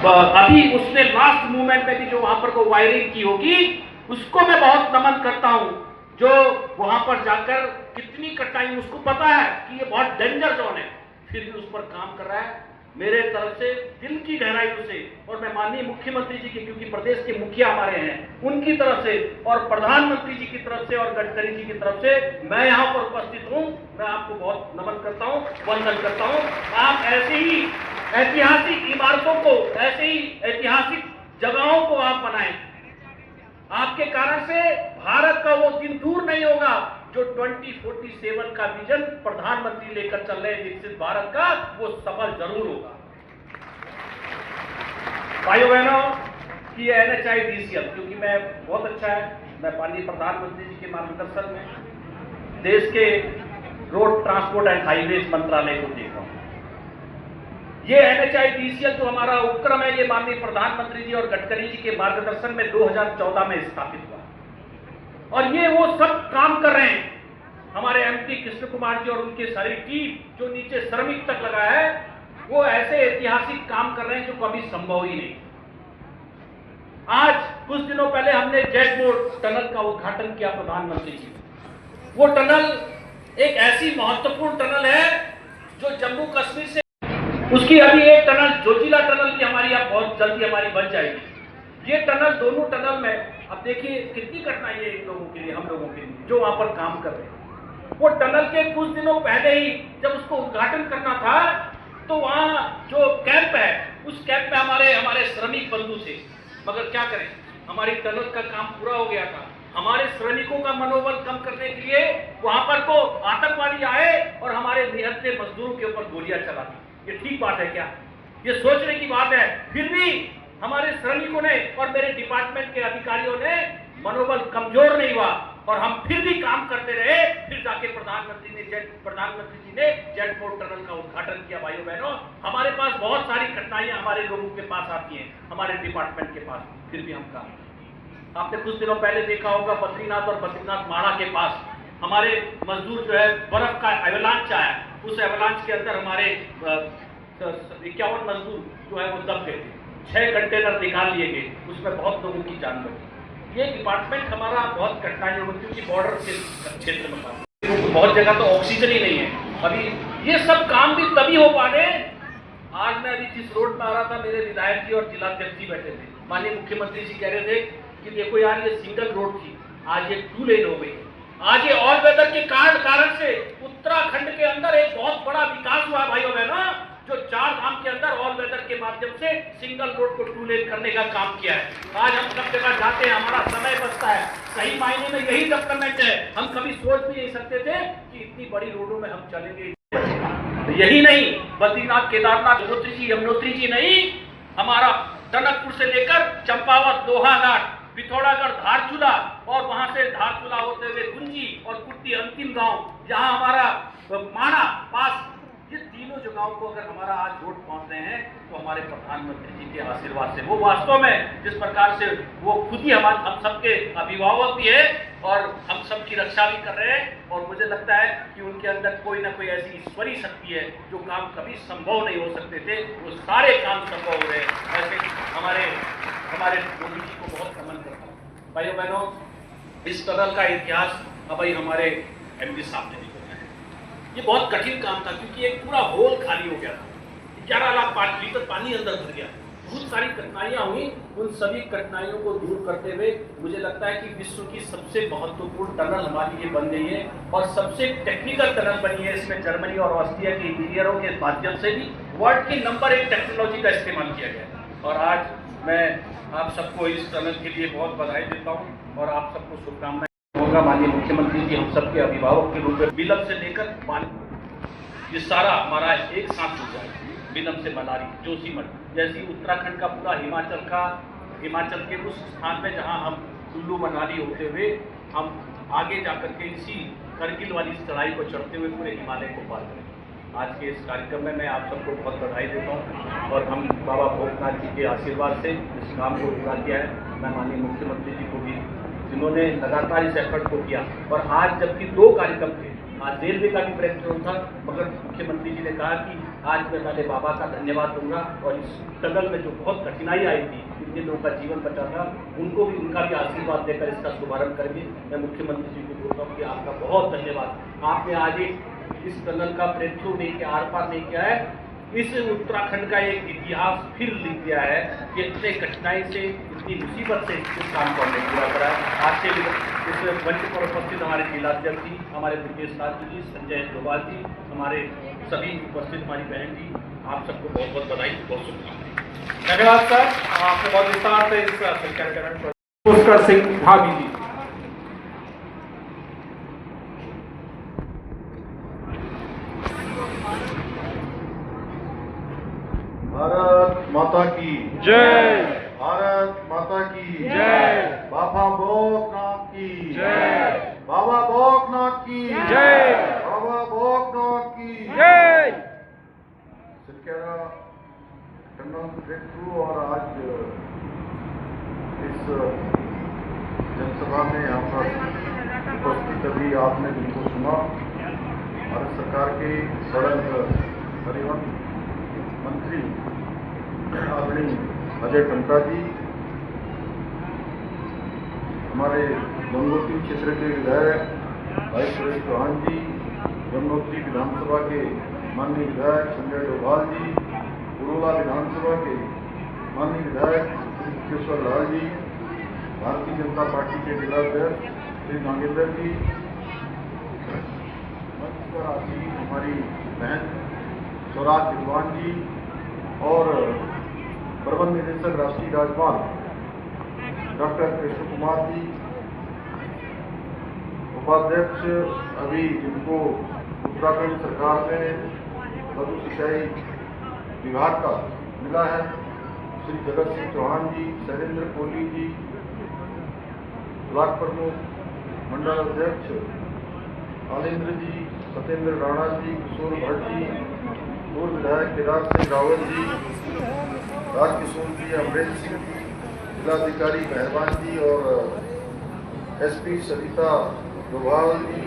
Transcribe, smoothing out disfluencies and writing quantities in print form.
अभी उसने last movement में भी जो वहां पर को वायरिंग की होगी, उसको मैं बहुत नमन करता हूं। जो वहां पर जाकर कितनी कठिनाई, उसको पता है कि ये बहुत डेंजर जोन है, फिर भी उस पर काम कर रहा है। मेरे तरफ से दिल की गहराइयों से, और मैं माननीय मुख्यमंत्री जी की, क्योंकि प्रदेश के मुखिया हमारे हैं, उनकी तरफ से और प्रधानमंत्री जी की तरफ से और गडकरी जी की तरफ से मैं यहां पर उपस्थित हूं। मैं आपको बहुत नमन करता हूं, वंदन करता हूं। आप ऐसे ही ऐतिहासिक इमारतों को, ऐसे ही ऐतिहासिक जगहों को आप बनाएं। आपके कारण से भारत का वो दिन दूर नहीं होगा जो 2047 का विजन प्रधानमंत्री लेकर चल रहे हैं विकसित भारत का, वो सफल जरूर होगा। भाइयों बहनों की NHIDCL, क्योंकि मैं बहुत अच्छा है, मैं माननीय प्रधानमंत्री जी के मार्गदर्शन में देश के रोड ट्रांसपोर्ट एंड हाईवेज मंत्रालय को देख रहा हूं। ये NHIDCL जो हमारा उपक्रम है, ये माननीय प्रधानमंत्री जी और गडकरी जी के मार्गदर्शन में 2014 में स्थापित हुआ, और ये वो सब काम कर रहे हैं। हमारे MP कृष्ण कुमार जी और उनके सारी टीम जो नीचे श्रमिक तक लगा है, वो ऐसे ऐतिहासिक काम कर रहे हैं जो कभी संभव ही नहीं। आज कुछ दिनों पहले हमने जैटमोर टनल का उद्घाटन किया प्रधानमंत्री जी। वो टनल एक ऐसी महत्वपूर्ण टनल है जो जम्मू कश्मीर से, उसकी अभी एक टनल जोजिला टनल भी हमारी अब बहुत जल्दी हमारी बन जाएगी। ये टनल, दोनों टनल में अब देखिए कितनी कठिनाई है इन लोगों के लिए, हम लोगों के लिए जो वहां पर काम कर रहे हैं। वो टनल के कुछ दिनों पहले ही जब उसको उद्घाटन करना था, तो वहां जो कैंप है, उस कैंप में हमारे श्रमिक बंधु थे, मगर क्या करें, हमारी टनल का काम पूरा हो गया था। हमारे श्रमिकों का मनोबल कम करने के लिए वहां पर को आतंकवादी आए और हमारे निहत्थे मजदूरों के ऊपर गोलियां चला दी। ये ठीक बात है क्या? ये सोचने की बात है। फिर भी हमारे श्रमिकों ने और मेरे डिपार्टमेंट के अधिकारियों ने मनोबल कमजोर नहीं हुआ, और हम फिर भी काम करते रहे। फिर जाके प्रधानमंत्री जी ने जैटमोर टनल का उद्घाटन किया। भाइयों बहनों, हमारे पास बहुत सारी कठिनाइयां हमारे लोगों के पास आती हैं, हमारे डिपार्टमेंट के पास, फिर भी हम काम। आपने कुछ दिनों पहले देखा होगा बद्रीनाथ और बद्रीनाथ माड़ा के पास हमारे मजदूर जो है, बर्फ का एवलांच आया, उस एवलांच के अंदर हमारे 51 मजदूर जो है वो दब गए थे। 6 कंटेनर निकाल लिए गए, उसमें बहुत लोगों की जान बची। ये डिपार्टमेंट हमारा बहुत कठिनाइयों में, क्योंकि बॉर्डर के क्षेत्र में काम, बहुत जगह तो ऑक्सीजन ही नहीं है। अभी ये सब काम भी तभी हो पा रहे। आज मैं अभी जिस रोड में आ रहा था, मेरे विधायक जी और जिलाध्यक्ष जी बैठे थे, माननीय मुख्यमंत्री जी कह रहे थे कि देखो यार, ये सिंगल रोड थी, आज ये 2 लेन हो गई। आज ये ऑल वेदर के कारण से उत्तराखंड के अंदर एक बहुत बड़ा विकास हुआ भाइयों बहनों, जो 4 धाम के अंदर ऑल वेदर के माध्यम से सिंगल रोड को 2 लेन करने का काम किया है। आज हम सब जगह जाते हैं, हमारा समय बचता है। सही मायने में यही डेवलपमेंट है। हम कभी सोच भी नहीं सकते थे कि इतनी बड़ी रोडों में हम चलेंगे। तो यही नहीं, बद्रीनाथ, केदारनाथ, यमुनोत्री जी नहीं, हमारा टनकपुर से लेकर चंपावत, लोहाघाट, पिथौरागढ़, धारचूला, और वहां से धारचूला होते हुए गुंजी और कुट्टी अंतिम गांव, जहां हमारा माणा पास, ये तीनों जगहों को अगर हमारा आज रोड पहुंच रहे हैं तो हमारे प्रधानमंत्री जी के आशीर्वाद से। वो वास्तव में जिस प्रकार से वो खुद ही हम सबके अभिभावक भी है और हम सबकी रक्षा भी कर रहे हैं, और मुझे लगता है कि उनके अंदर कोई ना कोई ऐसी ईश्वरीय शक्ति है, जो काम कभी संभव नहीं हो सकते थे, वो सारे काम संभव हो रहे हैं। ऐसे हमारे मोदी जी को बहुत नमन करता हूँ। भाइयों बहनों, इस टनल का इतिहास अब हमारे MP साहब ने भी बताया। ये बहुत कठिन काम था, क्योंकि एक पूरा होल खाली हो गया था, 11 लाख लीटर पानी अंदर भर गया। बहुत सारी कठिनाइयां हुई। उन सभी कठिनाइयों को दूर करते हुए मुझे लगता है कि विश्व की सबसे महत्वपूर्ण टनल हमारी ये बन गई है, और सबसे टेक्निकल टनल बनी है। इसमें जर्मनी और ऑस्ट्रिया के इंजीनियरों के माध्यम से भी वर्ल्ड की नंबर 1 टेक्नोलॉजी का इस्तेमाल किया गया। और आज मैं आप सबको इस टनल के लिए बहुत बधाई देता हूँ, और आप सबको शुभकामनाएं होगा। माननीय मुख्यमंत्री जी हम सबके अभिभावक के रूप में बिलम से लेकर ये सारा हमारा एक साथ जुड़ जाए। बिलम से मनाली, जोशीमठ, जैसी उत्तराखंड का पूरा हिमाचल के उस स्थान में जहां हम कुल्लू मनाली होते हुए हम आगे जाकर के इसी करगिल वाली चढ़ाई को चढ़ते हुए पूरे हिमालय को पार करेंगे। आज के इस कार्यक्रम में मैं आप सबको बहुत बधाई देता हूँ, और हम बाबा भूतनाथ जी के आशीर्वाद से इस काम को पूरा किया है। मैं माननीय मुख्यमंत्री जी को भी, जिन्होंने लगातार इस एफर्ट को किया, और आज जबकि 2 कार्यक्रम थे, आज रेलवे का भी ब्रेक थ्रू था, मगर मुख्यमंत्री जी ने कहा कि आज मैं पहले बाबा का धन्यवाद दूंगा और इस टनल में जो बहुत कठिनाई आई थी, जिन लोगों का जीवन बचा था, उनका भी आशीर्वाद देकर इसका शुभारंभ करेंगे। मैं मुख्यमंत्री जी को बोलता हूँ कि आपका बहुत धन्यवाद। आपने आज इस टनल का ब्रेक थ्रू नहीं किया, आर पार नहीं किया है, इस उत्तराखंड का एक इतिहास फिर लिख दिया है कि इतने कठिनाई से, इतनी मुसीबत से इस काम को हमने पूरा करा है। आज से इस मंच पर उपस्थित हमारे जिलाध्यक्ष जी, हमारे ब्रिजेश राज जी, संजय डोभाल जी, हमारे सभी उपस्थित हमारी बहन जी, आप सबको बहुत बहुत बधाई, बहुत शुभकामनाएं। धन्यवाद सर, आपने बहुत विस्तार से इस कार्यक्रम पुष्कर सिंह भाभी जी। भारत माता की जय। भारत माता की जय। बाबा भोगनाथ की जय। बाबा भोगनाथ की जय। बाबा भोगनाथ की जय। सिलकेरा टनल ब्रेक थ्रू और आज इस जनसभा में यहाँ पर उपस्थित अभी आपने जिनको सुना, भारत सरकार के सड़क परिवहन मंत्री आदरणीय अजय टमटा जी, हमारे गंगोत्री क्षेत्र के विधायक भाई सुरेश चौहान जी, यमुनोत्री विधानसभा के माननीय विधायक संजय डोभाल जी, उड़ोला विधानसभा के माननीय विधायक श्री केशवर लाल जी, भारतीय जनता पार्टी के जिलाध्यक्ष श्री नागेंद्र जी, मंच पर आसीन हमारी बहन स्वराज विद्वान जी और प्रबंध निदेशक राष्ट्रीय राजमार्ग डॉक्टर कृष्ण कुमार जी, उपाध्यक्ष अभी जिनको उत्तराखंड सरकार में लघु सिंचाई विभाग का मिला है, श्री जगत सिंह चौहान जी, शैलेंद्र कोहली जी, ब्लॉक प्रमुख मंडल अध्यक्ष आलेंद्र जी, सत्येंद्र राणा जी, किशोर भट्ट जी, पूर्व विधायक केदार सिंह रावत जी, राजकिशोर जी, अमरेंद्र सिंह जी, जिलाधिकारी मेहरबान जी और एसपी सरिता डोभाल जी,